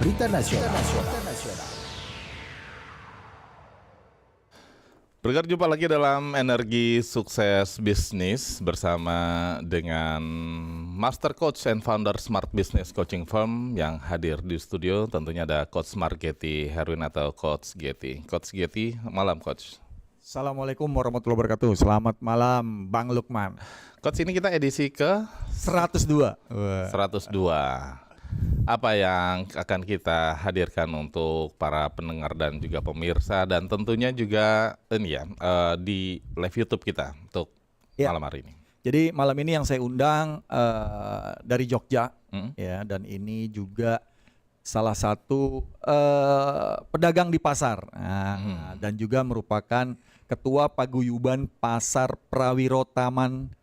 Berita Nasional. Berjumpa lagi dalam Energi Sukses Bisnis bersama dengan Master Coach and Founder Smart Business Coaching Firm yang hadir di studio. Tentunya ada Coach Margetti Herwin atau Coach Getty. Coach Getty, malam Coach. Assalamualaikum warahmatullahi wabarakatuh. Selamat malam Bang Lukman. Coach, ini kita edisi ke 102. 102. Apa yang akan kita hadirkan untuk para pendengar dan juga pemirsa, dan tentunya juga ini ya di live YouTube kita untuk malam hari ini. Jadi malam ini yang saya undang dari Jogja, ya, dan ini juga salah satu pedagang di pasar, dan juga merupakan Ketua Paguyuban Pasar Prawiro Taman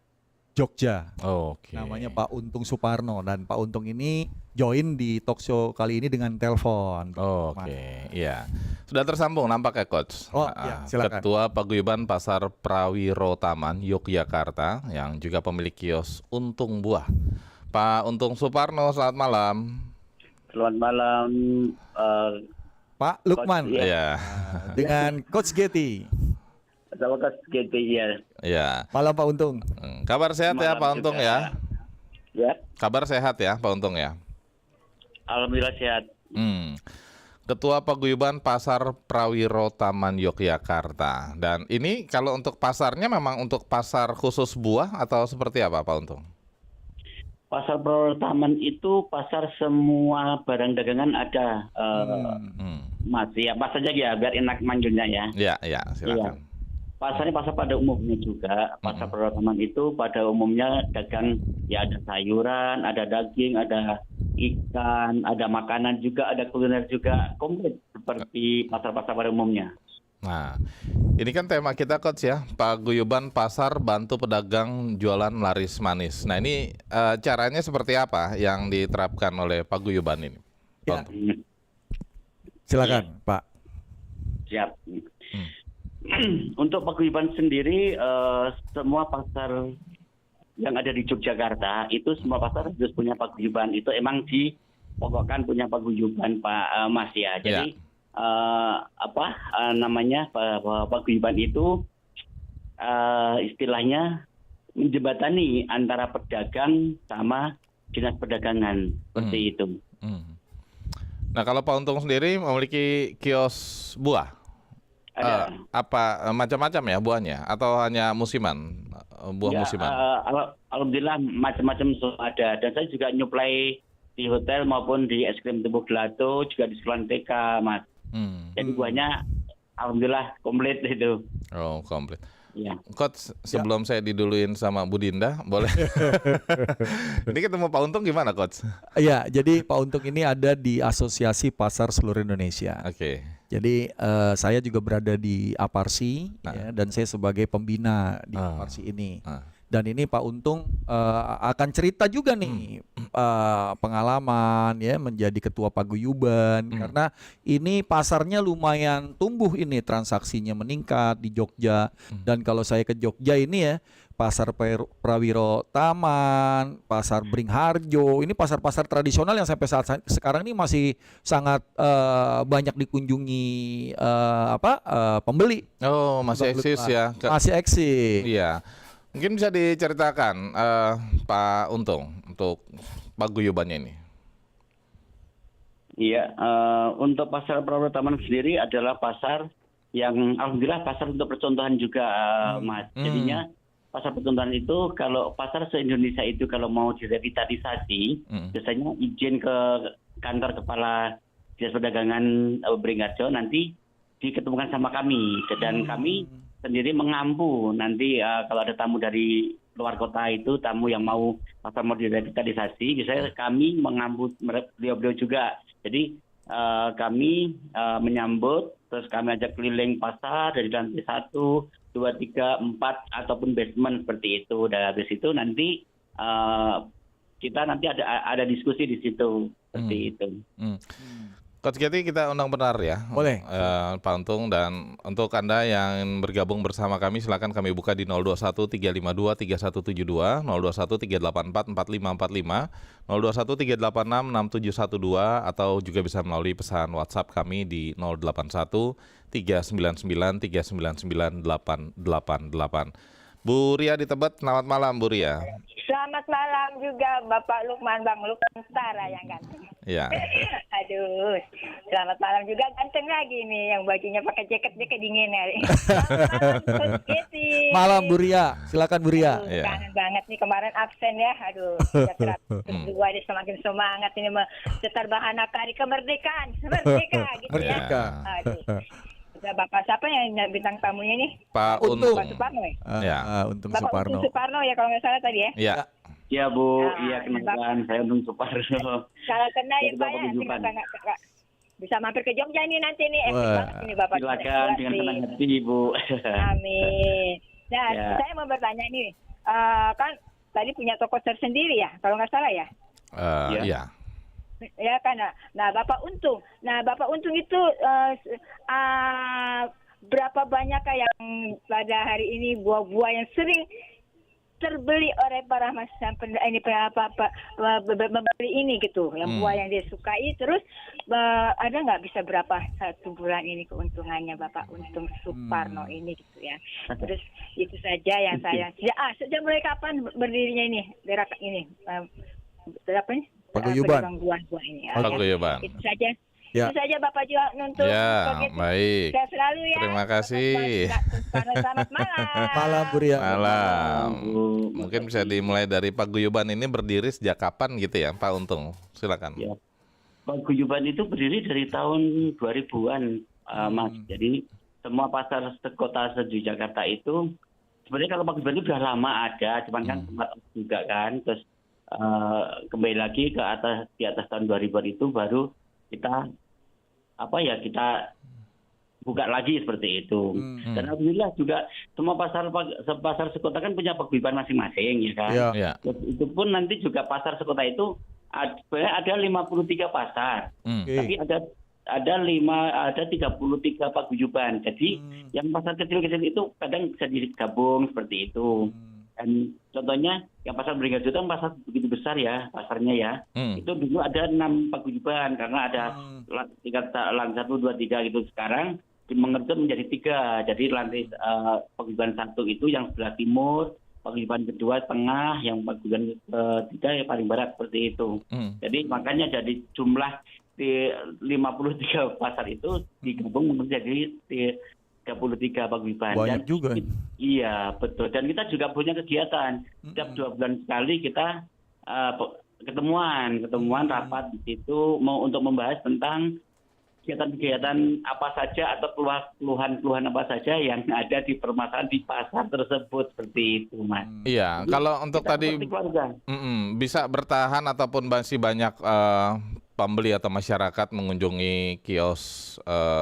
Jogja. Oke. Namanya Pak Untung Suparno, dan Pak Untung ini join di talk show kali ini dengan telepon. Oke, iya. Sudah tersambung nampak ya Coach. Ya, silakan. Ketua Paguyuban Pasar Prawiro Taman Yogyakarta yang juga pemilik kios Untung Buah. Pak Untung Suparno, selamat malam. Selamat malam, Pak Lukman. Iya. Dengan Coach Getty. sama Coach Getty ya. Iya. Malam Pak Untung. Kabar sehat ya Malam Pak Untung juga. ya. Ya, Kabar sehat ya Pak Untung ya. alhamdulillah sehat. Ketua Paguyuban Pasar Prawiro Taman Yogyakarta. Dan ini kalau untuk pasarnya memang untuk pasar khusus buah atau seperti apa Pak Untung? Pasar Prawiro Taman itu pasar semua barang dagangan ada, Mas. Ya, pasarnya ya biar enak manggilnya ya. Ya, ya, silakan. Pasarnya pasar pada umumnya juga. Pasar Prawiro Taman itu pada umumnya dagang ya, ada sayuran, ada daging, ada ikan, ada makanan juga, ada kuliner juga, komplit seperti pasar-pasar pada umumnya. Nah, ini kan tema kita Coach ya, Paguyuban Pasar Bantu Pedagang Jualan Laris Manis. Nah ini caranya seperti apa yang diterapkan oleh Paguyuban ini? Ya. Silakan Pak. Siap. Untuk Paguyuban sendiri, semua pasar yang ada di Yogyakarta itu semua pasar harus punya paguyuban. Itu emang dipokokkan punya paguyuban Pak Mas ya. Jadi namanya paguyuban itu istilahnya menjembatani antara pedagang sama dinas perdagangan seperti itu. Nah kalau Pak Untung sendiri memiliki kios buah. Ada. Apa macam-macam ya buahnya atau hanya musiman, buah musiman? Alhamdulillah macam-macam ada, dan saya juga nyuplai di hotel maupun di es krim Tubuh Gelato, juga di sekolah TK Mas. Jadi buahnya alhamdulillah komplit itu. Oh komplit. Ya. Coach, sebelum saya diduluin sama Bu Dinda, boleh? Ini ketemu Pak Untung gimana Coach? Ya, jadi Pak Untung ini ada di Asosiasi Pasar Seluruh Indonesia. Oke. Jadi saya juga berada di Aparsi, ya, dan saya sebagai pembina di Aparsi ini. Dan ini Pak Untung akan cerita juga nih pengalaman ya menjadi ketua paguyuban, karena ini pasarnya lumayan tumbuh, ini transaksinya meningkat di Jogja. Dan kalau saya ke Jogja ini ya, Pasar Prawiro Taman, Pasar Bringharjo, ini pasar-pasar tradisional yang sampai saat sekarang ini masih sangat banyak dikunjungi pembeli. Oh, masih eksis ya? Masih eksis. Iya. Mungkin bisa diceritakan Pak Untung untuk paguyubannya ini. Iya, untuk pasar Prawiro Taman sendiri adalah pasar yang alhamdulillah pasar untuk percontohan juga, Mas. Jadinya pasar percontohan itu, kalau pasar se-Indonesia itu kalau mau direvitalisasi, biasanya izin ke kantor kepala Dinas Perdagangan Bringharjo nanti diketemukan sama kami, dan kami sendiri mengampu nanti kalau ada tamu dari luar kota, itu tamu yang mau pasar mau direvitalisasi, biasanya kami mengampu beliau-beliau juga. Jadi kami menyambut, terus kami ajak keliling pasar dari lantai 1, 2, 3, 4 ataupun basement seperti itu. Dan habis itu nanti kita nanti ada diskusi di situ seperti itu. Coach Getty kita undang benar ya. Boleh. Pak Untung, dan untuk Anda yang bergabung bersama kami silakan kami buka di 021 352 3172, 021 384 4545, 021 386 6712, atau juga bisa melalui pesan WhatsApp kami di 081 399 399 888. Bu Ria di Tebet, selamat malam Bu Ria. Selamat malam juga Bapak Lukman, Bang Lukman Utara yang ganteng. Ya. Aduh, selamat malam juga, ganteng lagi nih yang bajunya pakai jaket dingin hari. Selamat malam Coach Getty. Malam Bu Ria, silakan Bu Ria. Iya. Kangen banget nih kemarin absen ya. Aduh, sejak 102 dia semakin semangat ini setar bahana hari kemerdekaan. Merdeka gitu ya. Merdeka. Aduh. Udah Bapak siapa yang bintang tamunya nih? Pak Untung. Untung. Pak Suparno ya? Ya. Untung Bapak Suparno. Untung Suparno ya kalau nggak salah tadi ya? Ya. Ya Bu, Ah, iya kenalan, saya Untung Suparno. Kalau kena ya Dari Pak Bapak ya, Guyuban. nggak bisa mampir ke Jogja nih nanti nih. Wah. Banget ini Bapak. Silakan dengan senang hati Bu. Amin. Nah, Ya. saya mau bertanya nih, kan tadi punya toko tersendiri ya, kalau nggak salah ya? Ya. Iya. Ya kan, nah Bapak Untung itu berapa banyak yang pada hari ini buah-buah yang sering terbeli oleh para pembeli ini gitu, yang buah yang dia sukai, terus ada nggak bisa berapa satu bulan ini keuntungannya Bapak Untung Suparno ini gitu ya. Terus itu saja yang saya sejak mulai kapan berdirinya ini apa ini? Paguyuban. Pedagang buah-buah ini. Paguyuban. Itu saja. Ya. Itu saja Bapak juga untuk Ya, Coach Getty. baik. Sehat selalu ya. Terima kasih. Selamat malam. Malam Bu Ria. Malam. Bu. Mungkin bisa dimulai dari Paguyuban ini berdiri sejak kapan gitu ya, Pak Untung? Silakan. Ya. Paguyuban itu berdiri dari tahun 2000-an, Mas. Jadi semua pasar kota di Jakarta itu sebenarnya kalau Paguyuban itu sudah lama ada, cuman kan sempat juga kan. Terus kembali lagi ke atas di atas tahun 2000-an itu baru kita kita buka lagi seperti itu. Dan alhamdulillah juga semua pasar sekota kan punya paguyuban masing-masing ya kan. Ya. Ya. Terus itu pun nanti juga pasar sekota itu ada 53 pasar. Oke. Tapi ada 33 paguyuban. Jadi yang pasar kecil-kecil itu kadang bisa digabung seperti itu. Dan contohnya yang pasar Beringharjo itu kan pasar begitu besar ya pasarnya ya. Itu dulu ada 6 paguyuban karena ada tingkat lantai 1, 2, 3 gitu. Sekarang dimengerti menjadi 3. Jadi lantai paguyuban 1 itu yang sebelah timur, paguyuban kedua tengah, yang paguyuban ketiga yang paling barat seperti itu. Jadi makanya jadi jumlah di 53 pasar itu digabung menjadi 33 paguyuban. Banyak juga. Iya, betul. Dan kita juga punya kegiatan. Setiap 2 bulan sekali kita ketemuan rapat di situ untuk membahas tentang kegiatan-kegiatan apa saja atau keluhan-keluhan apa saja yang ada di permasalahan di pasar tersebut seperti itu, Mas. Iya, kalau untuk Kita tadi seperti keluarga. bisa bertahan ataupun masih banyak pembeli atau masyarakat mengunjungi kios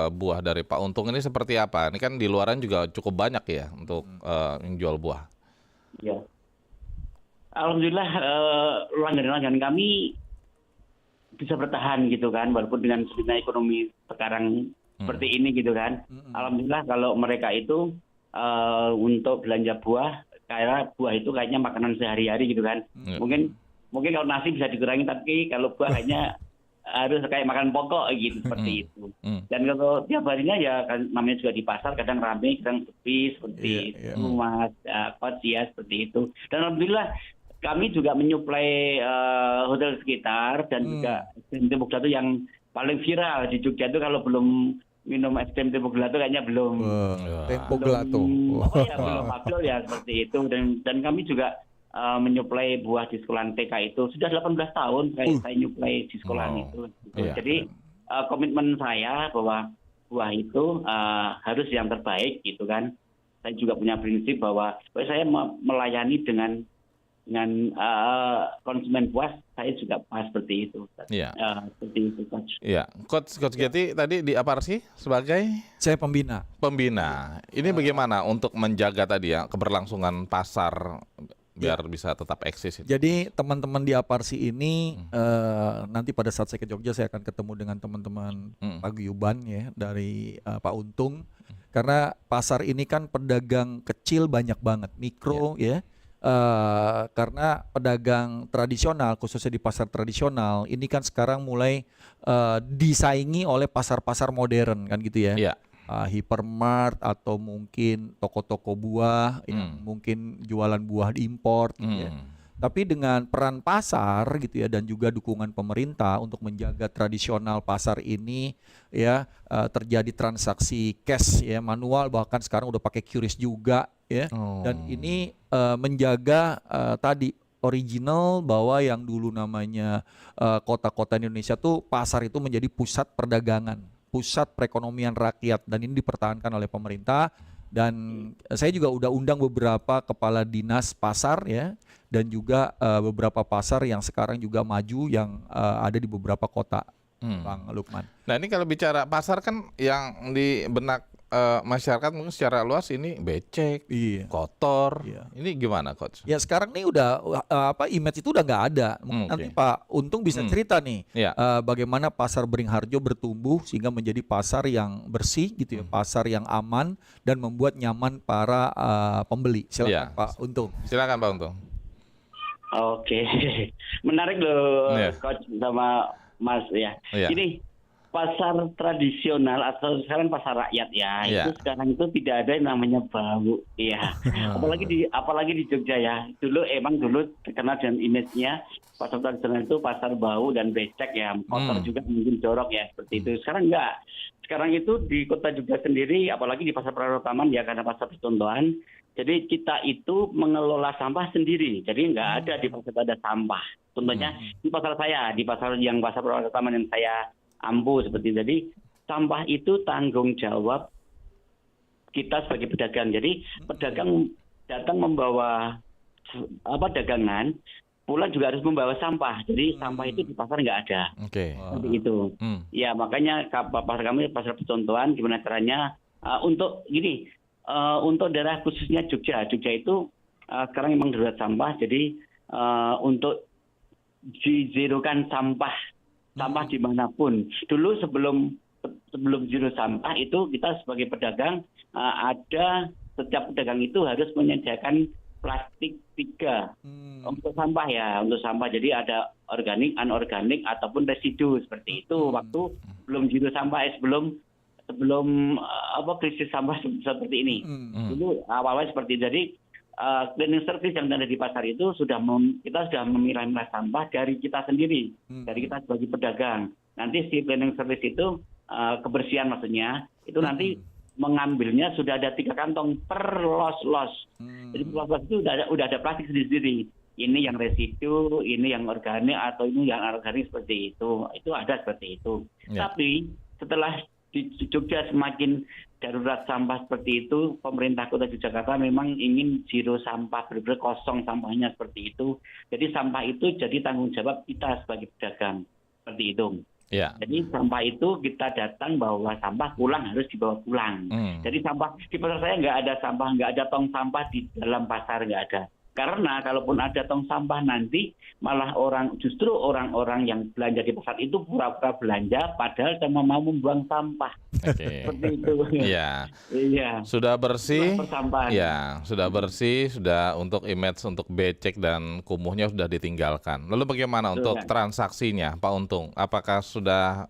buah dari Pak Untung ini seperti apa? Ini kan di luaran juga cukup banyak ya untuk menjual buah. Ya. Alhamdulillah langganan kami bisa bertahan gitu kan, walaupun dengan sulitnya ekonomi sekarang seperti ini gitu kan. Alhamdulillah kalau mereka itu untuk belanja buah, karena buah itu kayaknya makanan sehari-hari gitu kan. Mungkin kalau nasi bisa dikurangi, tapi kalau buah kayaknya harus kayak makan pokok gitu seperti itu. Dan kalau tiap harinya ya kan namanya juga di pasar kadang ramai, kadang sepi seperti itu, Mas. Seperti itu. Dan alhamdulillah kami juga menyuplai hotel sekitar dan juga es krim Tembok Gelato yang paling viral di Jogja itu. Kalau belum minum es krim Tembok Gelato kayaknya belum. Tembok Gelato. Belum afdol ya seperti itu. Dan kami juga menyuplai buah di sekolah TK itu sudah 18 tahun saya nyuplai di sekolah itu. Jadi komitmen saya bahwa buah itu harus yang terbaik gitu kan. Saya juga punya prinsip bahwa saya melayani dengan konsumen puas, saya juga puas seperti itu. Iya. Seperti itu, Coach. Iya, Coach Getty tadi di Aparsi sebagai Saya pembina. pembina. Ini bagaimana untuk menjaga tadi ya keberlangsungan pasar biar bisa tetap eksis. Jadi teman-teman di Aparsi ini nanti pada saat saya ke Jogja saya akan ketemu dengan teman-teman paguyuban ya dari Pak Untung, karena pasar ini kan pedagang kecil banyak banget, mikro ya. Karena pedagang tradisional khususnya di pasar tradisional ini kan sekarang mulai disaingi oleh pasar-pasar modern kan gitu ya. Iya. Hypermart atau mungkin toko-toko buah yang mungkin jualan buah impor gitu ya. Tapi dengan peran pasar gitu ya dan juga dukungan pemerintah untuk menjaga tradisional pasar ini ya, terjadi transaksi cash ya, manual, bahkan sekarang udah pakai QRIS juga ya. Dan ini menjaga tadi original, bahwa yang dulu namanya kota-kota Indonesia tuh pasar itu menjadi pusat perdagangan, pusat perekonomian rakyat, dan ini dipertahankan oleh pemerintah. Dan saya juga udah undang beberapa kepala dinas pasar ya, dan juga beberapa pasar yang sekarang juga maju yang ada di beberapa kota, Bang Lukman. Nah ini kalau bicara pasar kan yang di benak masyarakat mungkin secara luas ini becek, kotor. Ini gimana Coach? Ya sekarang nih udah image itu udah nggak ada. Nanti Pak Untung bisa cerita nih bagaimana pasar Beringharjo bertumbuh sehingga menjadi pasar yang bersih gitu ya, pasar yang aman dan membuat nyaman para pembeli. Silakan Pak Untung. Silakan Pak Untung. Oke, menarik loh Coach sama Mas ya. Ini pasar tradisional atau sekarang pasar rakyat ya, itu sekarang itu tidak ada yang namanya bau ya. apalagi di Jogja ya. Dulu terkenal dengan image-nya pasar tradisional itu pasar bau dan becek ya, kotor juga mungkin jorok ya, seperti itu. Sekarang enggak. Sekarang itu di kota Jogja sendiri, apalagi di pasar Prarotaman ya, karena pasar percontohan. Jadi kita itu mengelola sampah sendiri. Jadi enggak ada di pasar ada sampah. Contohnya di pasar saya, di pasar Prarotaman yang saya ampu seperti itu. Jadi sampah itu tanggung jawab kita sebagai pedagang. Jadi pedagang datang membawa dagangan, pulang juga harus membawa sampah. Jadi sampah itu di pasar nggak ada. Seperti itu. Ya makanya pasar kami pasar percontohan, gimana caranya untuk gini, untuk daerah khususnya Jogja itu sekarang memang darurat sampah. Jadi untuk dizerokan sampah dimanapun. Dulu sebelum zero sampah itu kita sebagai pedagang ada setiap pedagang itu harus menyediakan plastik 3 untuk sampah ya, untuk sampah. Jadi ada organik, anorganik ataupun residu seperti itu. Waktu belum zero sampah, sebelum krisis sampah seperti ini. Dulu awalnya seperti itu. Jadi cleaning service yang ada di pasar itu kita sudah memilah-milah sampah dari kita sendiri, dari kita sebagai pedagang. Nanti si cleaning service itu kebersihan maksudnya, itu nanti mengambilnya sudah ada 3 kantong per los. Jadi per los itu udah ada plastik sendiri. Ini yang residu, ini yang organik atau ini yang anorganik seperti itu. Itu ada seperti itu. Tapi setelah di Jogja semakin darurat sampah seperti itu, pemerintah Kota Yogyakarta memang ingin zero sampah, benar-benar kosong sampahnya seperti itu. Jadi sampah itu jadi tanggung jawab kita sebagai pedagang, seperti itu. Jadi sampah itu kita datang bawa sampah, pulang harus dibawa pulang. Jadi sampah di pasar saya nggak ada sampah, nggak ada tong sampah di dalam pasar, nggak ada. Karena kalaupun ada tong sampah nanti malah justru orang-orang yang belanja di pasar itu pura-pura belanja padahal cuma mau membuang sampah. Seperti itu. Iya. Sudah bersih. Ya, sudah bersih, sudah untuk image, untuk becek dan kumuhnya sudah ditinggalkan. Lalu bagaimana untuk transaksinya, Pak Untung? Apakah sudah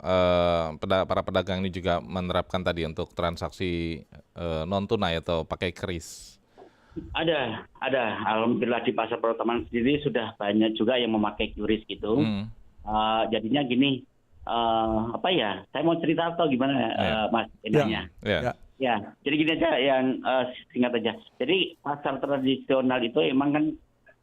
para pedagang ini juga menerapkan tadi untuk transaksi non tunai atau pakai KRIS? Ada. Alhamdulillah di pasar Prarotaman sendiri sudah banyak juga yang memakai QRIS gitu. Jadinya gini, saya mau cerita atau gimana Mas enaknya? Ya, jadi gini aja yang singkat aja. Jadi pasar tradisional itu emang kan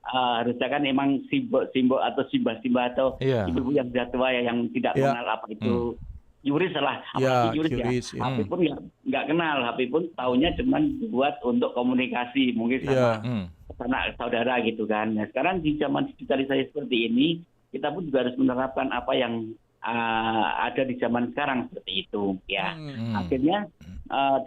harusnya kan emang simbol atau simbah-simbah atau ibu-ibu yang sudah tua ya, yang tidak mengenal apa itu QRIS lah, apalagi QRIS ya. HP pun nggak kenal, HP pun taunya cuma buat untuk komunikasi mungkin sama anak saudara gitu kan. Nah, sekarang di zaman digitalisasi seperti ini, kita pun juga harus menerapkan apa yang ada di zaman sekarang seperti itu ya. Akhirnya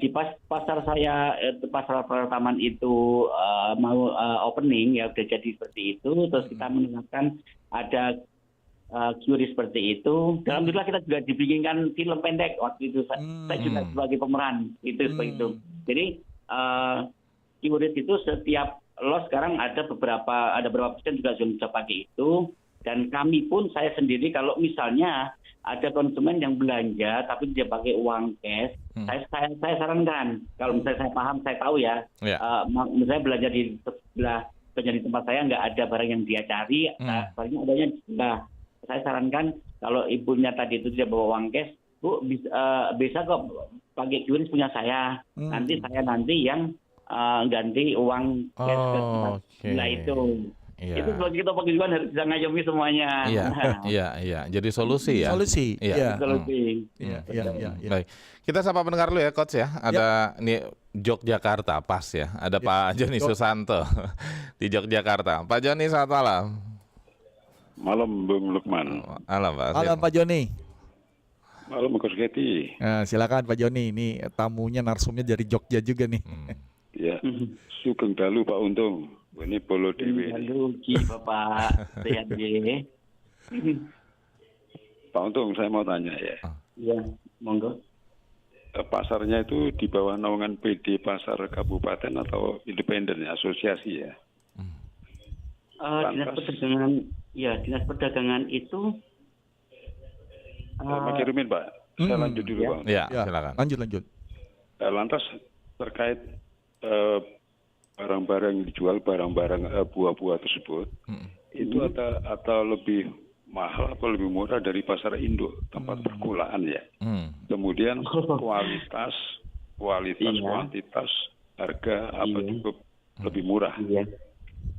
di pasar saya pasar Taman itu mau opening ya udah jadi seperti itu, terus kita menerapkan ada QRIS seperti itu. Alhamdulillah kita juga dibikinkan film pendek waktu itu. Saya juga sebagai pemeran itu seperti itu. Jadi QRIS itu setiap los sekarang ada beberapa persen juga sudah pakai itu. Dan kami pun, saya sendiri kalau misalnya ada konsumen yang belanja tapi dia pakai uang cash, saya sarankan kalau misalnya saya paham, saya tahu ya, misalnya belanja di sebelah belanja di tempat saya nggak ada barang yang dia cari, barangnya adanya di sebelah. Saya sarankan kalau ibunya tadi itu dia bawa uang cash, Bu bisa kok pakai QRIS punya saya, nanti yang ganti uang cash ke sebelah itu. Iya. Itu kalau kita pakai juga harus bisa ngayomi semuanya. Iya. Jadi solusi ya. Solusi. Iya. Solusi. Iya. Baik. Kita sapa pendengar dulu ya, Coach ya. Ada ini Yogyakarta pas ya. Ada Pak Joni Susanto di Yogyakarta. Pak Joni, selamat malam. Malam Bung Lukman. Malam Pak. Malam Pak Joni. Malam Coach Geti. Nah, silakan Pak Joni. Ini tamunya narsumnya dari Jogja juga nih. Ya. Sugeng dalu Pak Untung. Ini Polo Dewi. Halo, Bapak. Sehat ya. Pak Untung, saya mau tanya ya. Iya, monggo. Pasarnya itu di bawah naungan PD Pasar Kabupaten atau independen ya, asosiasi ya? Dinas Perdagangan itu. Mau kirimin Pak. Saya lanjut dulu Pak. Ya, silakan. Lanjut. Lantas terkait barang-barang yang dijual, barang-barang buah-buah tersebut, itu atau lebih mahal atau lebih murah dari pasar induk tempat perkulaan ya. Kemudian kuantitas, harga apa cukup lebih murah. Iya.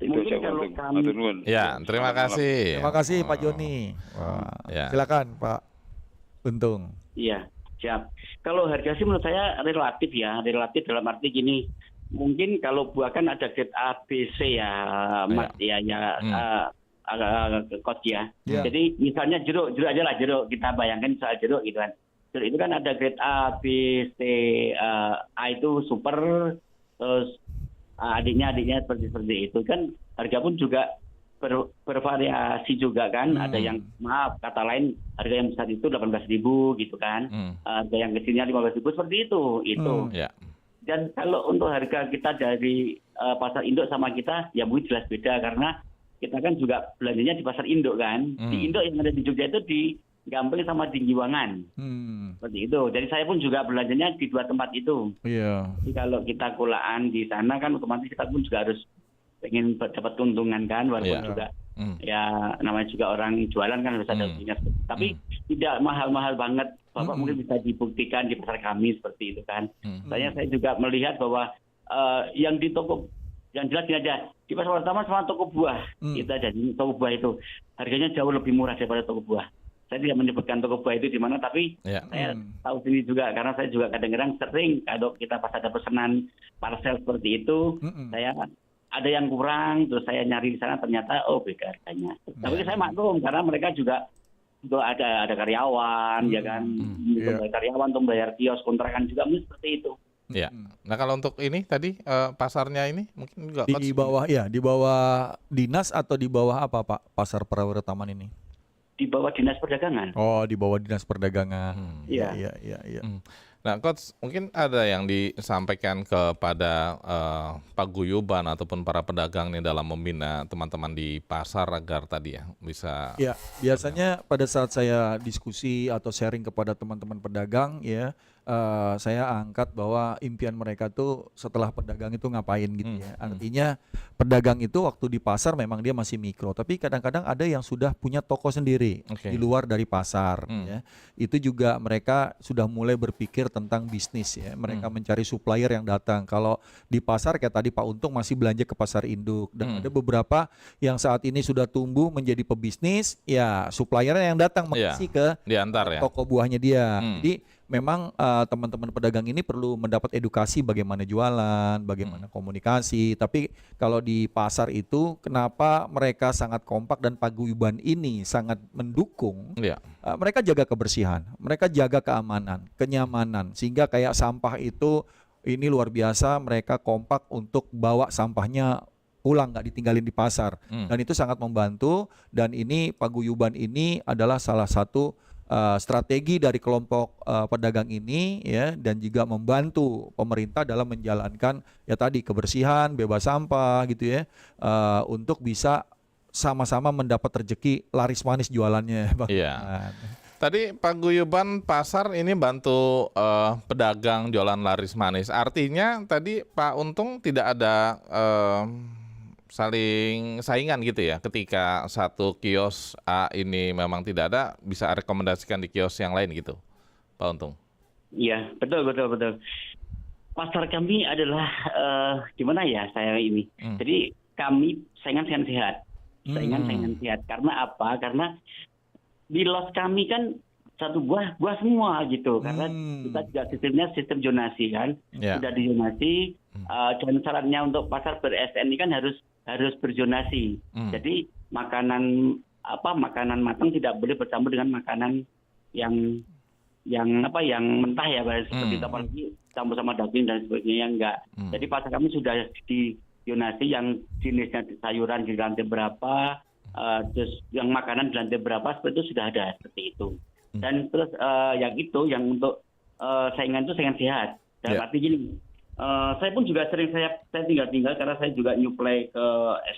Itu saya Pak. Ya, terima kasih. Terima kasih Pak Joni. Silakan Pak Untung. Iya, siap. Kalau harga sih menurut saya relatif dalam arti gini. Mungkin kalau buah kan ada grade A, B, C ya, Mas Coach ya. Jadi misalnya jeruk aja lah, kita bayangkan soal jeruk gitu kan. Jeruk itu kan ada grade A, B, C, A itu super, terus adiknya seperti itu kan. Harga pun juga bervariasi juga kan. Ada yang kata lain harga yang besar itu 18.000 gitu kan. Harga yang kecilnya 15.000 seperti itu. Dan kalau untuk harga kita dari pasar induk sama kita, ya mungkin jelas beda karena kita kan juga belanjanya di pasar induk kan. Di induk yang ada di Jogja itu di Gampeng sama di Giwangan. Seperti itu. Jadi saya pun juga belanjanya di dua tempat itu. Jadi kalau kita kulaan di sana kan otomatis kita pun juga harus pengen dapat keuntungan kan, walaupun juga ya namanya juga orang jualan kan harus ada untungnya. Tapi tidak mahal-mahal banget. Bapak mungkin bisa dibuktikan di pasar kami seperti itu kan. Saya juga melihat bahwa yang di toko, yang jelas ini aja di pasar pertama sama toko buah, kita ada di toko buah itu harganya jauh lebih murah daripada toko buah. Saya tidak menyebutkan toko buah itu di mana, tapi saya tahu sendiri juga karena saya juga kadang-kadang sering kalau kita pas ada pesanan parcel seperti itu, saya ada yang kurang, terus saya nyari di sana ternyata beda harganya. Tapi saya maklum karena mereka juga itu ada karyawan, ya kan, karyawan untuk bayar kios, kontrakan juga mungkin seperti itu. Ya. Nah kalau untuk ini tadi pasarnya ini mungkin juga di bawah dinas atau di bawah apa Pak pasar Prawira Taman ini? Di bawah Dinas Perdagangan. Oh, di bawah Dinas Perdagangan. Iya. Nah, Coach, mungkin ada yang disampaikan kepada paguyuban ataupun para pedagang nih dalam membina teman-teman di pasar agar tadi ya bisa. Ya, biasanya pada saat saya diskusi atau sharing kepada teman-teman pedagang ya, saya angkat bahwa impian mereka tuh setelah pedagang itu ngapain gitu ya. Artinya pedagang itu waktu di pasar memang dia masih mikro, tapi kadang-kadang ada yang sudah punya toko sendiri di luar dari pasar ya. Itu juga mereka sudah mulai berpikir tentang bisnis ya. Mereka mencari supplier yang datang. Kalau di pasar kayak tadi Pak Untung masih belanja ke pasar induk, dan ada beberapa yang saat ini sudah tumbuh menjadi pebisnis ya, suppliernya yang datang mengisi ke diantar ya toko buahnya dia. Jadi memang teman-teman pedagang ini perlu mendapat edukasi bagaimana jualan, bagaimana komunikasi. Tapi kalau di pasar itu, kenapa mereka sangat kompak dan paguyuban ini sangat mendukung? Mereka jaga kebersihan, mereka jaga keamanan, kenyamanan, sehingga kayak sampah itu ini luar biasa. Mereka kompak untuk bawa sampahnya pulang, nggak ditinggalin di pasar, dan itu sangat membantu. Dan ini paguyuban ini adalah salah satu strategi dari kelompok pedagang ini, ya, dan juga membantu pemerintah dalam menjalankan ya tadi kebersihan, bebas sampah gitu ya, untuk bisa sama-sama mendapat rezeki laris manis jualannya, Bang. Iya. Tadi paguyuban pasar ini bantu pedagang jualan laris manis. Artinya tadi Pak Untung tidak ada saling saingan gitu ya. Ketika satu kios A ini memang tidak ada, bisa rekomendasikan di kios yang lain gitu, Pak Untung. Iya, betul. Pasar kami adalah gimana ya saya ini. Jadi kami saingan sehat. Saingan sehat. Karena apa? Karena di los kami kan satu buah semua gitu. Karena kita juga sistemnya sistem zonasi kan. Sudah dizonasi, dan syaratnya untuk pasar ber-SN ini kan harus berzonasi. Jadi makanan matang tidak boleh bercampur dengan makanan yang mentah ya, seperti apalagi campur sama daging dan sebagainya, enggak. Jadi pasar kami sudah di zonasi yang jenisnya sayuran di lantai berapa, terus yang makanan di lantai berapa, seperti itu sudah ada seperti itu. Dan terus yang untuk saingan itu saingan sehat. Dan arti gini, saya pun juga sering saya tinggal karena saya juga nyuplai ke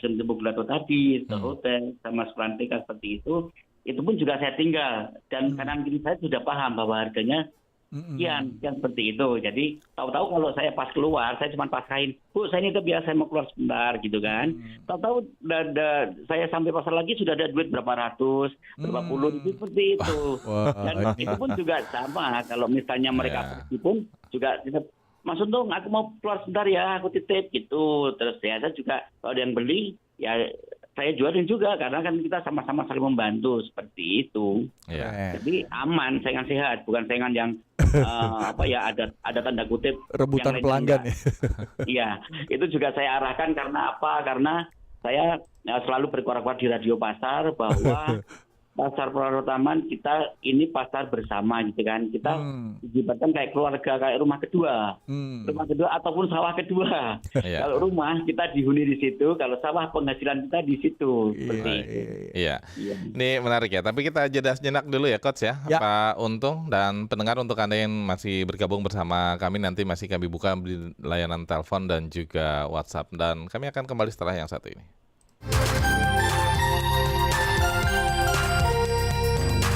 SN Tepuk Gelato tadi, ke hotel sama Sprantika seperti itu pun juga saya tinggal. Dan kanan kiri saya sudah paham bahwa harganya sekian seperti itu. Jadi tahu-tahu kalau saya pas keluar, saya cuma pasain, Bu, saya ini biasa saya mau keluar sebentar gitu kan. Tahu-tahu saya sampai pasar lagi sudah ada duit berapa ratus, berapa puluh, itu seperti itu. Dan itu pun juga sama. Kalau misalnya mereka pergi pun juga Mas Untung, aku mau keluar sebentar ya, aku titip gitu. Terus ya saya juga kalau ada yang beli, ya saya jualin juga, karena kan kita sama-sama saling membantu seperti itu. Jadi aman, saingan sehat, bukan saingan yang ada tanda kutip rebutan pelanggan. Iya, itu juga saya arahkan karena apa? Karena saya selalu berkuar-kuar di radio pasar bahwa pasar Purwokerto kita ini pasar bersama gitu kan. Kita dibatkan kayak keluarga, kayak rumah kedua. Rumah kedua ataupun sawah kedua. Kalau rumah kita dihuni di situ, kalau sawah penghasilan kita di situ. Iya. Ini menarik ya. Tapi kita jeda sejenak dulu ya, Coach ya. Pak Untung dan pendengar, untuk Anda yang masih bergabung bersama kami, nanti masih kami buka di layanan telepon dan juga WhatsApp, dan kami akan kembali setelah yang satu ini.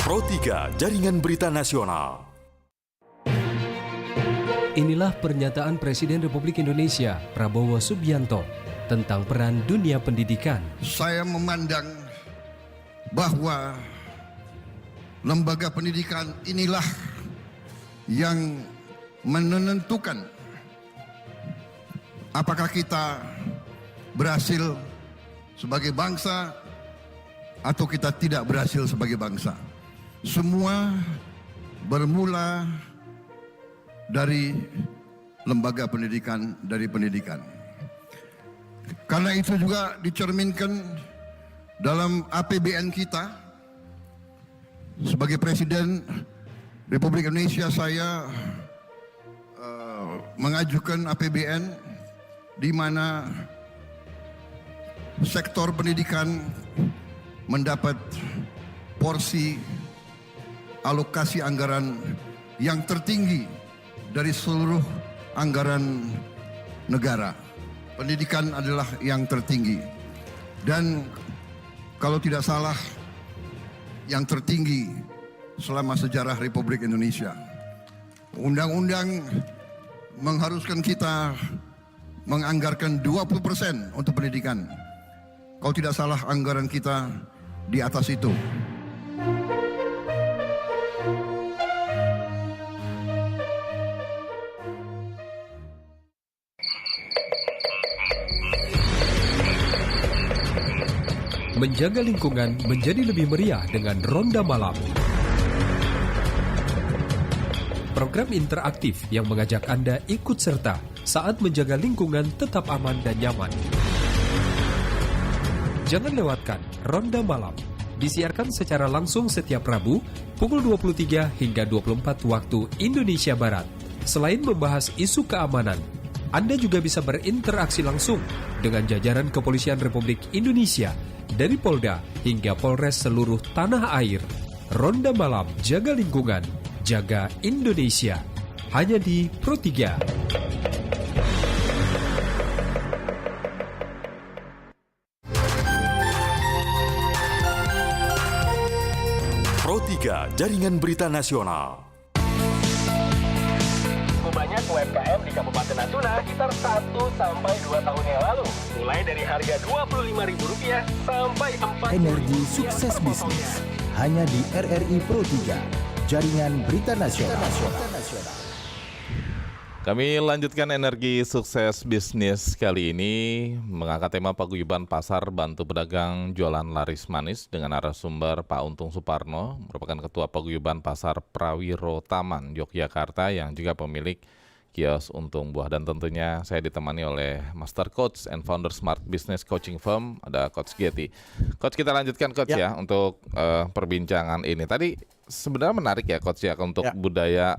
Pro 3 Jaringan Berita Nasional. Inilah pernyataan Presiden Republik Indonesia Prabowo Subianto tentang peran dunia pendidikan. Saya memandang bahwa lembaga pendidikan inilah yang menentukan apakah kita berhasil sebagai bangsa atau kita tidak berhasil sebagai bangsa. Semua bermula dari lembaga pendidikan, dari pendidikan. Karena itu juga dicerminkan dalam APBN kita. Sebagai Presiden Republik Indonesia, saya mengajukan APBN di mana sektor pendidikan mendapat porsi alokasi anggaran yang tertinggi dari seluruh anggaran negara. Pendidikan adalah yang tertinggi. Dan kalau tidak salah, yang tertinggi selama sejarah Republik Indonesia. Undang-undang mengharuskan kita menganggarkan 20% untuk pendidikan. Kalau tidak salah, anggaran kita di atas itu. Menjaga lingkungan menjadi lebih meriah dengan Ronda Malam. program interaktif yang mengajak Anda ikut serta saat menjaga lingkungan tetap aman dan nyaman. Jangan lewatkan Ronda Malam. Disiarkan secara langsung setiap Rabu pukul 23 hingga 24 waktu Indonesia Barat. Selain membahas isu keamanan, Anda juga bisa berinteraksi langsung dengan jajaran Kepolisian Republik Indonesia dari Polda hingga Polres seluruh tanah air. Ronda Malam, jaga lingkungan, jaga Indonesia. Hanya di Pro 3. Pro 3 Jaringan Berita Nasional. Banyak UMKM di Kabupaten Natuna sekitar 1-2 tahun yang lalu. Mulai dari harga Rp25.000 sampai 4 Energi Sukses Bisnis. Hanya di RRI Pro 3, Jaringan Berita Nasional. Kami lanjutkan Energi Sukses Bisnis kali ini mengangkat tema paguyuban pasar bantu pedagang jualan laris manis dengan narasumber Pak Untung Suparno, merupakan Ketua Paguyuban Pasar Prawiro Taman, Yogyakarta yang juga pemilik kios Untung Buah. Dan tentunya saya ditemani oleh Master Coach and Founder Smart Business Coaching Firm, ada Coach Getty. Coach, kita lanjutkan Coach ya untuk perbincangan ini. Tadi sebenarnya menarik ya Coach ya untuk budaya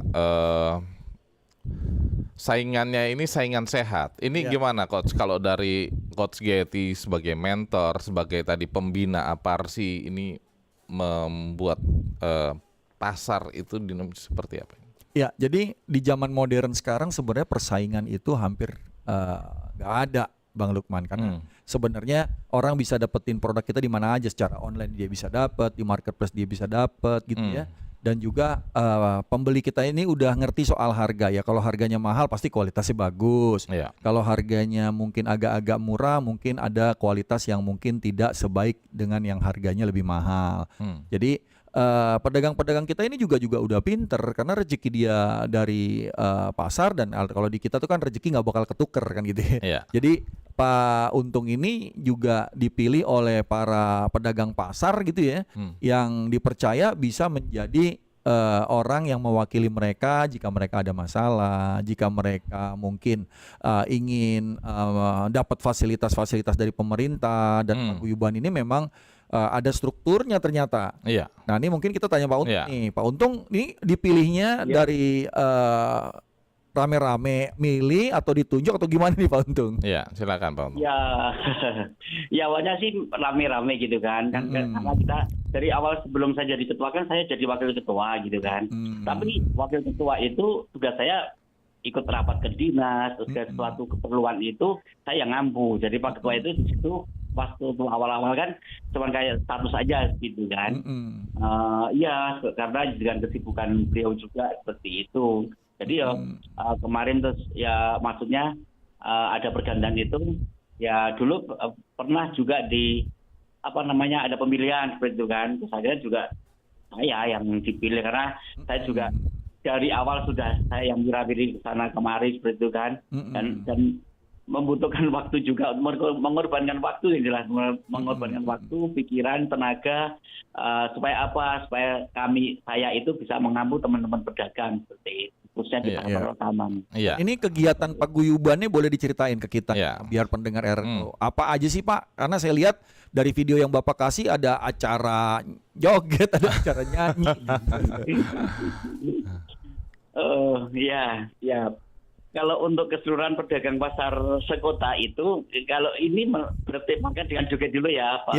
saingannya ini saingan sehat. Ini gimana Coach kalau dari Coach Getty sebagai mentor, sebagai tadi pembina Aparsi ini membuat pasar itu dinamis seperti apa? Ya, jadi di zaman modern sekarang sebenarnya persaingan itu hampir nggak ada, Bang Lukman, karena sebenarnya orang bisa dapetin produk kita di mana aja, secara online dia bisa dapat, di marketplace dia bisa dapat gitu ya. Dan juga pembeli kita ini udah ngerti soal harga ya. Kalau harganya mahal pasti kualitasnya bagus. Kalau harganya mungkin agak-agak murah, mungkin ada kualitas yang mungkin tidak sebaik dengan yang harganya lebih mahal. Jadi pedagang-pedagang kita ini juga udah pinter, karena rezeki dia dari pasar, dan kalau di kita tuh kan rezeki nggak bakal ketuker kan gitu ya. Jadi Pak Untung ini juga dipilih oleh para pedagang pasar gitu ya, yang dipercaya bisa menjadi orang yang mewakili mereka jika mereka ada masalah, jika mereka mungkin ingin dapat fasilitas-fasilitas dari pemerintah. Dan paguyuban ini memang ada strukturnya ternyata. Nah ini mungkin kita tanya Pak Untung nih. Pak Untung ini dipilihnya dari rame-rame milih atau ditunjuk atau gimana nih Pak Untung? Iya, silakan Pak Untung. Ya awalnya sih rame-rame gitu kan. Karena kita dari awal sebelum saya jadi ketua kan saya jadi wakil ketua gitu kan. Tapi wakil ketua itu tugas saya ikut rapat ke dinas, terus ke suatu keperluan itu saya yang ngampu. Jadi Pak Ketua itu di situ waktu awal-awal kan cuma kayak status aja gitu kan. Iya, karena dengan kesibukan beliau juga seperti itu. Jadi kemarin terus ya maksudnya ada pergantian itu ya, dulu pernah juga di ada pemilihan seperti itu kan. Terus akhirnya juga saya yang dipilih karena saya juga dari awal sudah saya yang wirawiri ke sana kemari seperti itu kan. Dan membutuhkan waktu juga, mengorbankan waktu yang jelas, mengorbankan waktu, pikiran, tenaga, supaya saya itu bisa mengampu teman-teman pedagang seperti itu, khususnya di pasar taman. Ini kegiatan paguyubannya boleh diceritain ke kita biar pendengar RRI. Apa aja sih Pak? Karena saya lihat dari video yang Bapak kasih ada acara joget, ada acara nyanyi. Ya. Kalau untuk keseluruhan pedagang pasar sekota itu, kalau ini bertemakan dengan joget dulu ya Pak.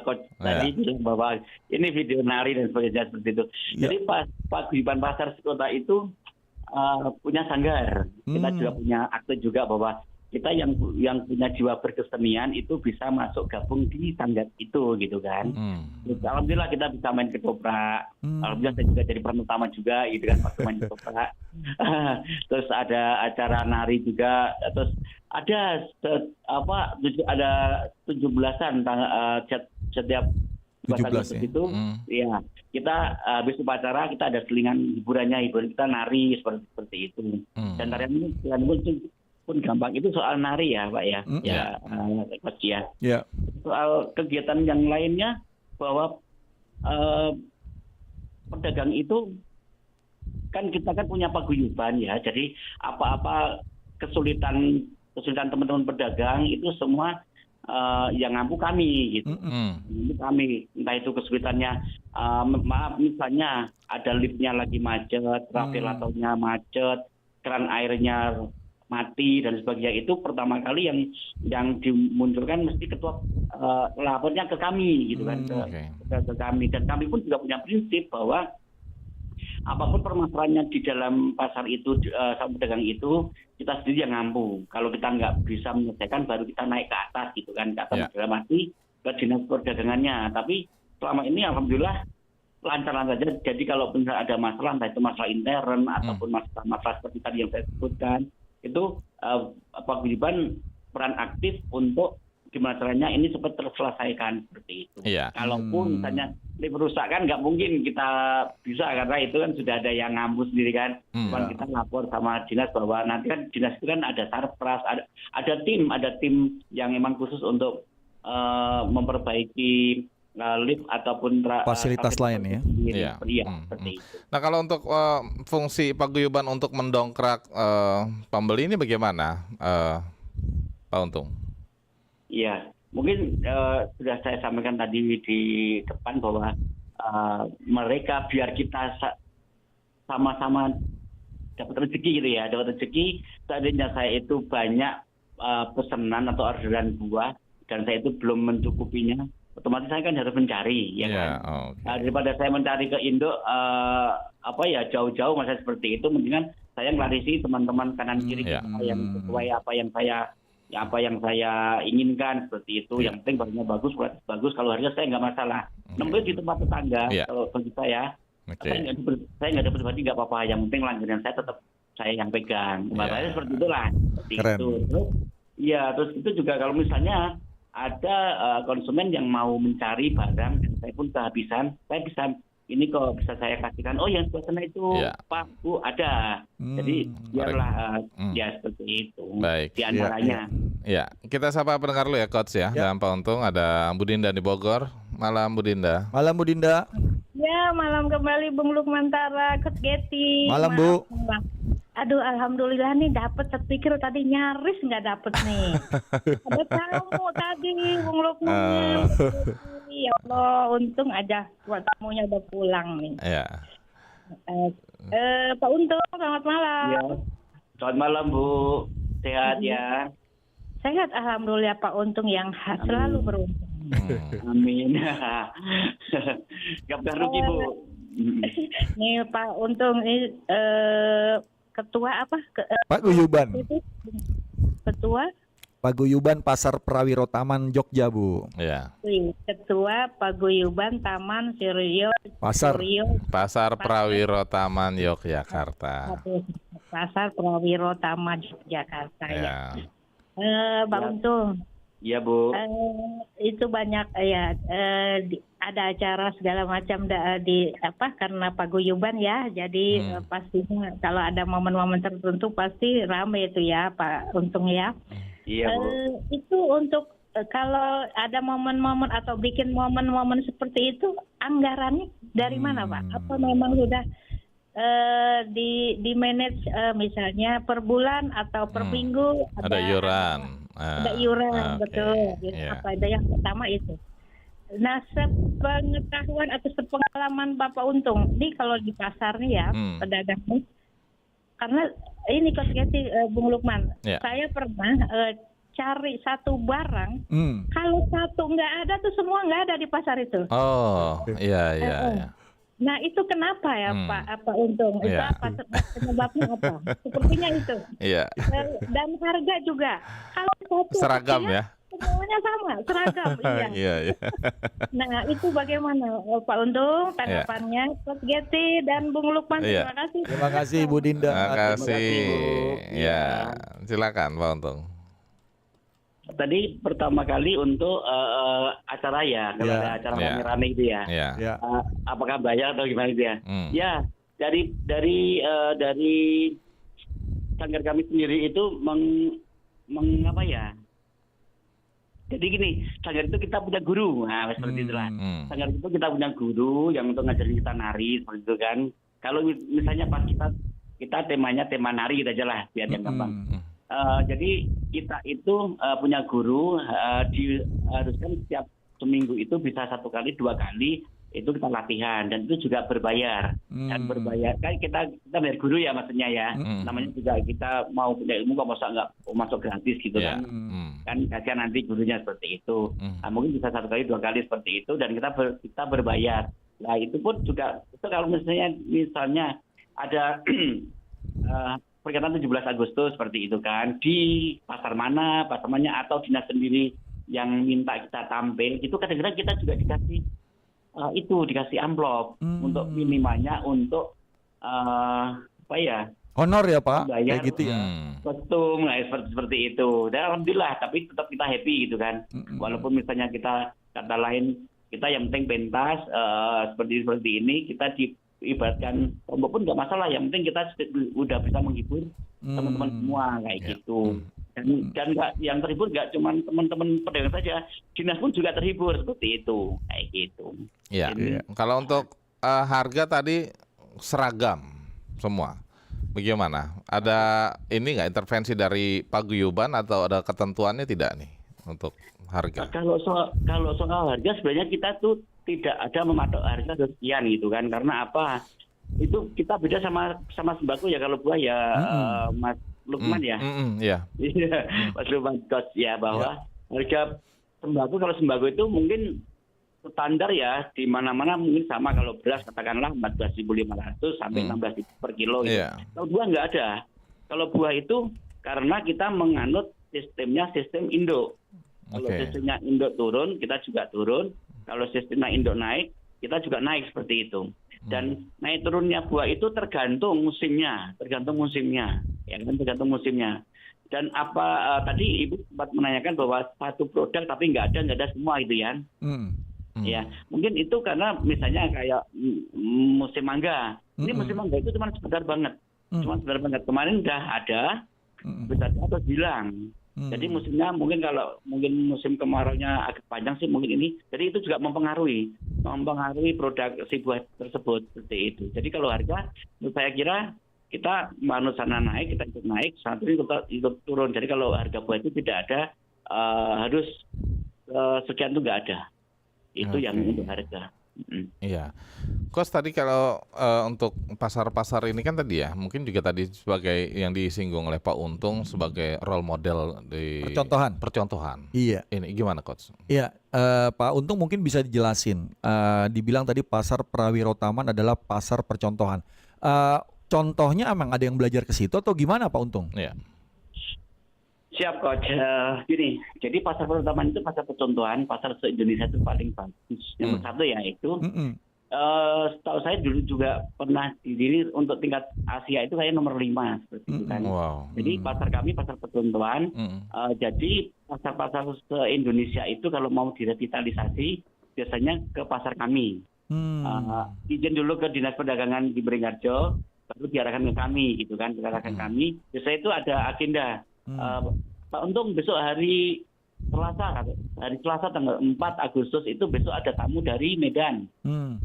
Coach tadi bilang bahwa ini video nari dan sebagainya seperti itu. Jadi paguyuban pasar sekota itu punya sanggar. Kita juga punya akte juga bahwa kita yang punya jiwa berkesenian itu bisa masuk gabung di sanggar itu gitu kan. Terus, alhamdulillah kita bisa main ketoprak. Alhamdulillah saya juga jadi peran utama juga gitu kan waktu main ketoprak. Terus ada acara nari juga. Terus ada 17-an setiap 17 itu ya kita habis upacara kita ada selingan hiburan kita nari seperti itu. Dan tarian ini pun gampang, itu soal nari ya Pak ya. Coach ya. Soal kegiatan yang lainnya bahwa pedagang itu kan kita kan punya paguyuban ya. Jadi apa-apa kesulitan teman-teman pedagang itu semua yang ngampu kami gitu. Kami entah itu kesulitannya maaf misalnya ada liftnya lagi macet, ventilatornya macet, keran airnya mati dan sebagainya, itu pertama kali yang dimunculkan mesti ketua lapornya ke kami gitu kan, ke kami, dan kami pun juga punya prinsip bahwa apapun permasalahannya di dalam pasar itu sama pedagang itu kita sendiri yang ngampu. Kalau kita nggak bisa menyelesaikan baru kita naik ke atas gitu kan, ke atas dalam arti ke dinas perdagangannya. Tapi selama ini alhamdulillah lancar-lancar saja. Jadi kalau benar ada masalah, entah itu masalah intern ataupun masalah seperti tadi yang saya sebutkan, itu paguyuban peran aktif untuk gimana caranya ini cepat terselesaikan seperti itu. Kalaupun misalnya lift rusak kan nggak mungkin kita bisa, karena itu kan sudah ada yang ngampu sendiri kan. Cuman kita lapor sama dinas bahwa nanti kan dinas itu kan ada sarpras, ada tim yang memang khusus untuk memperbaiki lift ataupun fasilitas lain ya. Seperti itu. Nah, kalau untuk fungsi paguyuban untuk mendongkrak pembeli ini bagaimana, Pak Untung? Iya, mungkin sudah saya sampaikan tadi di depan bahwa mereka biar kita sama-sama dapat rezeki gitu ya, dapat rezeki. Seandainya saya itu banyak pesanan atau orderan buah dan saya itu belum mencukupinya, otomatis saya kan harus mencari, ya kan. Daripada saya mencari ke Indo jauh-jauh masa seperti itu, mendingan saya ngelarisi teman-teman kanan kiri yang sesuai apa yang saya inginkan seperti itu. Yang penting barangnya bagus, kalau harga saya nggak masalah. Nembus di tempat tetangga kalau bagi saya. Saya nggak dapat berarti nggak apa-apa. Yang penting langganan saya tetap saya yang pegang. Saya seperti itulah. Seperti itu. Terus itu juga kalau misalnya ada konsumen yang mau mencari barang dan saya pun kehabisan, saya bisa ini kok bisa saya kasihkan. Oh, yang sebelah sana itu Pak Bu ada. Jadi biarlah ya seperti itu. Baik. Di antaranya. Ya, kita sapa pendengar lu ya, Coach ya. Dan Pak Untung ada Bu Dinda di Bogor. Malam Bu Dinda. Malam Bu Dinda. Ya, malam kembali Bung Lukmantara, Coach Getty. Malam Bu. Aduh, alhamdulillah nih dapat. Terpikir tadi nyaris nggak dapet nih. Ada tamu tadi, Bung Lukman. Ya Allah, untung aja tamunya udah pulang nih. Ya. Pak Untung, selamat malam. Ya. Selamat malam Bu, sehat ya. Sehat, alhamdulillah Pak Untung yang selalu beruntung. Amin. Gak pernah rugi Bu. Nih Pak Untung ini ketua apa? Paguyuban. Ketua Paguyuban Pasar Prawiro Taman Jogja, Bu. Ya. Ketua Paguyuban Taman Suryo Pasar Prawiro Taman Yogyakarta. Pasar Prawiro Taman Yogyakarta ya. Pak Untung. Iya Bu. Itu banyak ada acara segala macam karena paguyuban ya. Jadi pastinya kalau ada momen-momen tertentu pasti ramai itu ya Pak Untung ya. Iya Bu. Itu untuk kalau ada momen-momen atau bikin momen-momen seperti itu anggarannya dari mana Pak? Apa memang sudah di manage misalnya per bulan atau per minggu? Ada iuran. Ada iuran, betul. Apa ada yang pertama itu. Nah, sepengetahuan atau sepengalaman Bapak Untung, ini kalau di pasar nih ya, pedagang nih, karena ini Coach Getty, Bung Lukman, saya pernah cari satu barang, kalau satu nggak ada tuh semua nggak ada di pasar itu. Oh, iya. Nah itu kenapa ya Pak Untung? Itu apa penyebabnya apa? Sepertinya itu. Iya. Dan harga juga. Kalau satu seragam ya. Semuanya sama, seragam. Iya. Nah itu bagaimana Pak Untung tanggapannya, Coach Getty dan Bung Lukman? Terima kasih. Terima kasih Bu Dinda. Terima kasih. Ya, silakan Pak Untung. Tadi pertama kali untuk acara ya, kalau ada acara rame-rame itu ya. Apakah bayar atau gimana itu ya? Ya, dari sanggar kami sendiri itu mengapa ya? Jadi gini, sanggar itu kita punya guru, nah seperti itulah. Sanggar itu kita punya guru yang untuk ngajarin kita nari, seperti itu kan. Kalau misalnya pas kita temanya tema nari kita aja lah biar yang gampang. Jadi kita itu punya guru diharuskan setiap seminggu itu bisa 1 kali 2 kali itu kita latihan, dan itu juga berbayar. Dan berbayar kan kita bayar guru ya maksudnya ya. Namanya juga kita mau punya ilmu kok masa nggak masuk gratis gitu kan. Kan kasihan nanti gurunya seperti itu. Mungkin bisa 1 kali 2 kali seperti itu, dan kita berbayar. Nah itu pun juga itu kalau misalnya ada perkataan 17 Agustus seperti itu kan, di pasar mana atau dinas sendiri yang minta kita tampil, itu kadang-kadang kita juga dikasih dikasih amplop untuk minimalnya untuk honor ya Pak, bayar, kayak gitu ya. Kostum seperti itu. Dan alhamdulillah, tapi tetap kita happy gitu kan. Walaupun misalnya kita kata lain kita yang penting pentas seperti ini, kita diibaratkan tombol pun nggak masalah. Yang penting kita udah bisa menghibur teman-teman semua kayak gitu. Dan yang terhibur nggak cuma teman-teman pedagang saja, dinas pun juga terhibur seperti itu, kayak gitu. Iya. Kalau untuk harga tadi seragam semua, bagaimana? Ada ini nggak intervensi dari paguyuban atau ada ketentuannya tidak nih untuk harga? Kalau soal harga sebenarnya kita tuh tidak ada mematok harga sekian gitu kan, karena apa? Itu kita beda sama sembako ya. Kalau buah ya Mas Lukman ya. Iya. Mas Lukman Coach ya, bahwa harga sembako, kalau sembako itu mungkin standar ya di mana-mana mungkin sama. Kalau beras katakanlah 14.500 sampai 16.000 per kilo gitu. Kalau buah nggak ada. Kalau buah itu karena kita menganut sistem induk. Kalau sistemnya induk turun, kita juga turun. Kalau sistemnya induk naik, kita juga naik seperti itu. Dan naik turunnya buah itu tergantung musimnya, ya kan, tergantung musimnya. Dan tadi Ibu sempat menanyakan bahwa satu produk tapi nggak ada semua itu ya. Ya, mungkin itu karena misalnya kayak musim mangga. Ini musim mangga itu cuma sebentar banget. Kemarin udah ada, bentar terus hilang. Jadi musimnya mungkin musim kemaraunya agak panjang sih mungkin ini. Jadi itu juga mempengaruhi produk si buah tersebut seperti itu. Jadi kalau harga, saya kira kita manut sana naik, kita ikut naik, satu ikut turun. Jadi kalau harga buah itu tidak ada harus sekian itu nggak ada. Itu yang untuk harga. Iya, Coach tadi kalau untuk pasar-pasar ini kan tadi ya, mungkin juga tadi sebagai yang disinggung oleh Pak Untung sebagai role model di percontohan. Iya. Ini gimana Coach? Iya, Pak Untung mungkin bisa dijelasin. Dibilang tadi pasar Prawiro Taman adalah pasar percontohan. Contohnya emang ada yang belajar ke situ atau gimana Pak Untung? Iya. Siap Coach. Gini, jadi pasar pertama itu pasar percontohan, pasar se-Indonesia itu paling bagus. Yang satu ya itu, setahu saya dulu juga pernah didiri untuk tingkat Asia itu saya nomor 5 seperti itu kan. Jadi pasar kami pasar percontohan. Jadi pasar-pasar se-Indonesia itu kalau mau direvitalisasi biasanya ke pasar kami. Izin dulu ke Dinas Perdagangan di Beringharjo, baru diarahkan ke kami gitu kan, kami. Biasanya itu ada agenda. Pak Untung besok hari Selasa tanggal 4 Agustus itu besok ada tamu dari Medan.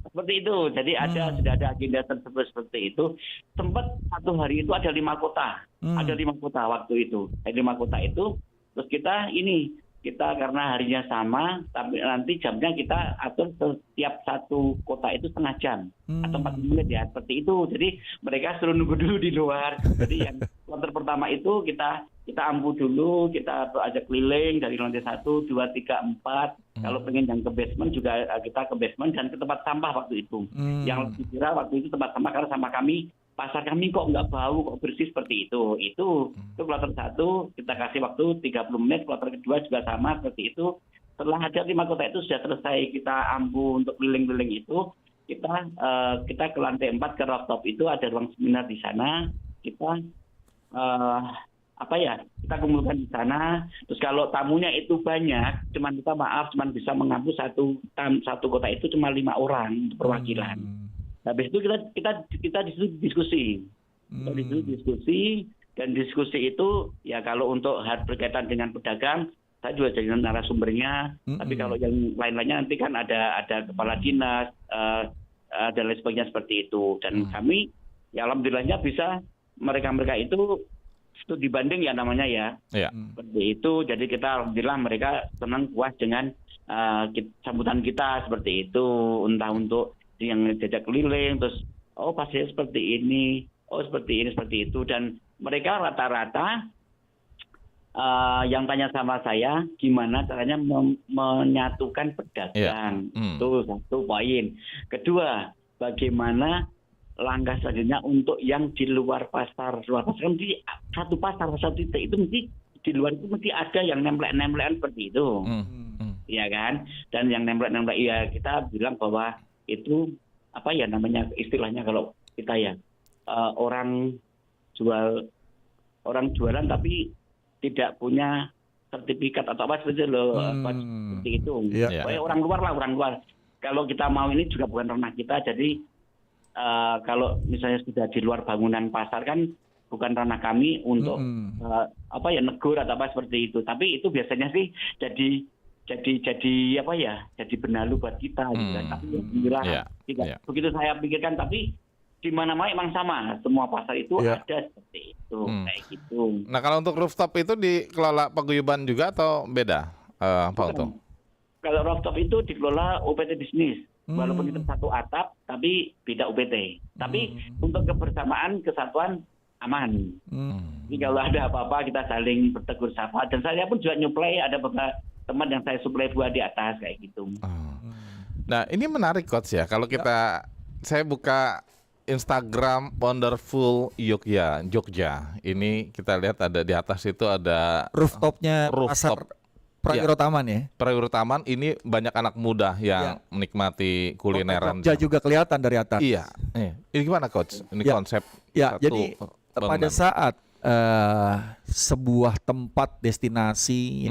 Seperti itu. Jadi sudah ada agenda tersebut seperti itu. Sempat satu hari itu ada 5 kota. Ada 5 kota waktu itu. 5 kota itu terus kita karena harinya sama, tapi nanti jamnya kita atur setiap satu kota itu setengah jam atau 40 menit ya, seperti itu. Jadi mereka suruh nunggu dulu di luar. Jadi yang kloter pertama itu kita ampu dulu, kita ajak keliling dari lantai 1, 2, 3, 4. Kalau pengen yang ke basement juga kita ke basement dan ke tempat sampah waktu itu. Yang dikira waktu itu tempat sampah karena sampah kami, pasar kami kok nggak bau, kok bersih seperti itu. Itu kloter 1 kita kasih waktu 30 menit, kloter kedua juga sama seperti itu. Setelah ada 5 kota itu sudah selesai, kita ampu untuk keliling-keliling itu, kita ke lantai 4 ke rooftop itu ada ruang seminar di sana. Kita kita kumpulkan di sana. Terus kalau tamunya itu banyak, cuman bisa mengampu satu kota itu cuma 5 orang perwakilan. Habis itu kita di situ diskusi. Dan diskusi itu ya kalau untuk hal berkaitan dengan pedagang, saya juga jadi narasumbernya. Tapi kalau yang lain-lainnya nanti kan ada kepala dinas, dan lain sebagainya seperti itu. Dan kami ya alhamdulillahnya bisa mereka itu studi banding ya namanya ya. Seperti itu. Jadi kita alhamdulillah mereka senang puas dengan sambutan kita seperti itu. Entah untuk yang jajak keliling terus pasti seperti ini, seperti ini seperti itu. Dan mereka rata-rata yang tanya sama saya gimana caranya menyatukan pedagang. Itu satu poin. Kedua, bagaimana langkah selanjutnya untuk yang di luar pasar. Luar pasar kan di satu pasar, satu titik itu mesti di luar itu mesti ada yang nemplek-nemplekan seperti itu. Iya kan? Dan yang nemplek-nemplek ya kita bilang bahwa itu apa ya namanya istilahnya kalau kita ya orang jualan tapi tidak punya sertifikat atau apa seperti itu loh. Seperti itu. Orang luar. Kalau kita mau ini juga bukan ranah kita, jadi kalau misalnya sudah di luar bangunan pasar kan bukan ranah kami untuk negur atau apa seperti itu. Tapi itu biasanya sih jadi apa ya? Jadi benalu buat kita. Gitu kan. Tapi alhamdulillah tidak begitu saya pikirkan. Tapi di mana-mana emang sama. Semua pasar itu ada seperti itu. Kayak gitu. Nah kalau untuk rooftop itu dikelola paguyuban juga atau beda, Pak Untung? Kalau rooftop itu dikelola UPT bisnis. Walaupun itu satu atap, tapi beda UPT. Tapi untuk kebersamaan, kesatuan aman. Jadi kalau ada apa-apa kita saling bertegur sapa. Dan saya pun juga nyuplai, ada beberapa teman yang saya suplai buah di atas kayak gitu. Nah ini menarik Coach ya. Kalau saya buka Instagram Wonderful Jogja. Ini kita lihat ada di atas itu ada rooftopnya pasar Prawiro Taman ya. Prawiro Taman ini banyak anak muda yang menikmati kulineran. Jogja juga kelihatan dari atas. Iya. Ini gimana Coach? Ini konsep. Jadi pada saat sebuah tempat destinasi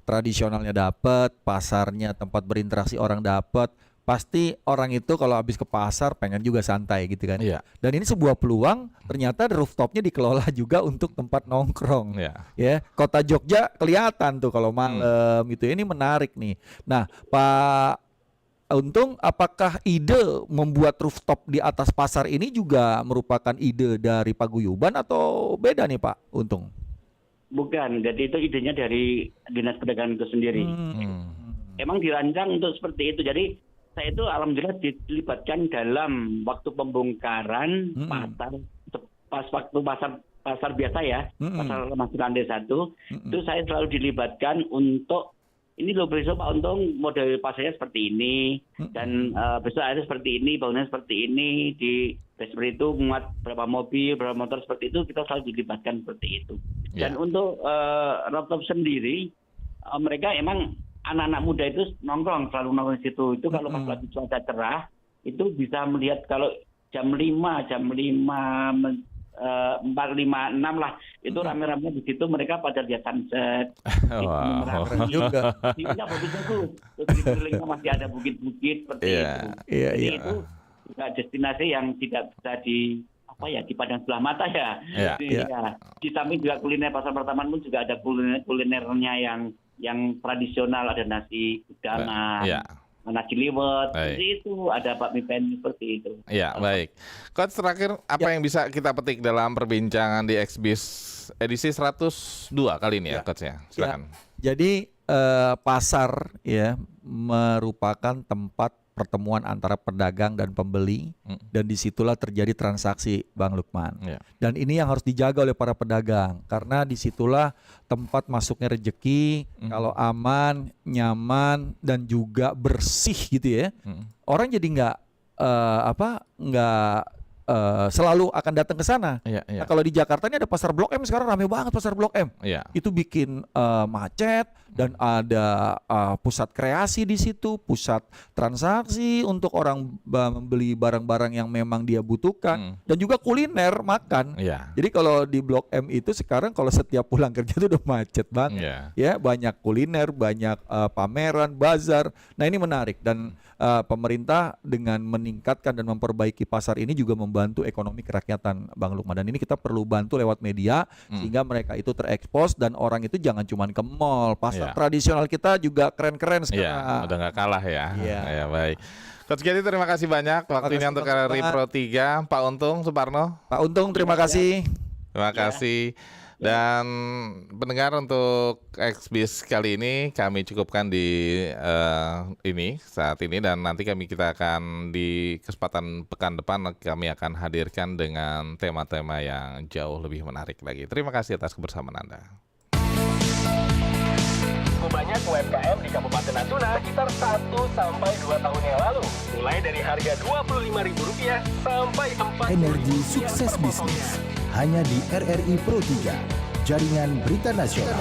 tradisionalnya dapat, pasarnya tempat berinteraksi orang dapat, pasti orang itu kalau habis ke pasar pengen juga santai gitu kan. Dan ini sebuah peluang, ternyata rooftopnya dikelola juga untuk tempat nongkrong. Ya, kota Jogja kelihatan tuh kalau malam gitu. Ini menarik nih. Nah, Pak Untung, apakah ide membuat rooftop di atas pasar ini juga merupakan ide dari paguyuban atau beda nih Pak Untung? Bukan, jadi itu idenya dari Dinas Perdagangan itu sendiri. Emang dirancang untuk seperti itu. Jadi saya itu alhamdulillah dilibatkan dalam waktu pembongkaran pasar, pas waktu pasar biasa ya, pasar masih lantai 1, itu saya selalu dilibatkan untuk ini loh besok Pak Untung model pasarnya seperti ini, dan besok ada seperti ini, bangunannya seperti ini, seperti itu muat berapa mobil, berapa motor seperti itu, kita selalu dilibatkan seperti itu. Dan untuk rooftop sendiri, mereka emang anak-anak muda itu nongkrong, selalu nongkrong di situ. Itu kalau pas lagi cuaca cerah, itu bisa melihat kalau jam 5, 4, 5, 6 lah, itu rame-rame di situ mereka pada lihat sunset. Juga. Ini bagus-bagus. Terus di sekelilingnya masih ada bukit-bukit seperti itu. Jadi itu juga destinasi yang tidak bisa dipandang sebelah mata ya. Di samping juga kuliner pasar pertama pun juga ada kulinernya yang tradisional, ada nasi kudangan, nasi liwet, seperti itu, ada bakmi penny seperti itu. Ya, baik. Coach, terakhir apa yang bisa kita petik dalam perbincangan di XBIZ edisi 102 kali ini ya, Coach ya? Silakan. Jadi pasar ya merupakan tempat pertemuan antara pedagang dan pembeli, dan disitulah terjadi transaksi, Bang Lukman. Dan ini yang harus dijaga oleh para pedagang, karena disitulah tempat masuknya rezeki. Kalau aman, nyaman, dan juga bersih gitu ya, orang jadi nggak selalu akan datang ke sana. Nah, kalau di Jakarta ini ada pasar Blok M, sekarang ramai banget pasar Blok M. Itu bikin macet, dan ada pusat kreasi di situ, pusat transaksi untuk orang membeli barang-barang yang memang dia butuhkan, dan juga kuliner makan. Jadi kalau di Blok M itu sekarang kalau setiap pulang kerja itu udah macet banget. Ya, banyak kuliner, banyak pameran, bazar. Nah, ini menarik, dan pemerintah dengan meningkatkan dan memperbaiki pasar ini juga membantu ekonomi kerakyatan, Bang Lukman. Dan ini kita perlu bantu lewat media sehingga mereka itu terekspos dan orang itu jangan cuma ke mall. Pasar tradisional kita juga keren-keren sekarang. Udah nggak kalah ya. Ya baik. Coach Gedi, terima kasih banyak waktunya untuk RRI Pro 3. Pak Untung Suparno. Pak Untung, terima kasih. Terima kasih. Dan pendengar, untuk Xbis kali ini kami cukupkan di saat ini, dan nanti kita akan di kesempatan pekan depan kami akan hadirkan dengan tema-tema yang jauh lebih menarik lagi. Terima kasih atas kebersamaan Anda. Banyak UMKM di Kabupaten Natuna sekitar 1-2 tahun yang lalu. Mulai dari harga Rp25.000 sampai 4. Energi sukses bisnis hanya di RRI Pro 3, jaringan berita nasional.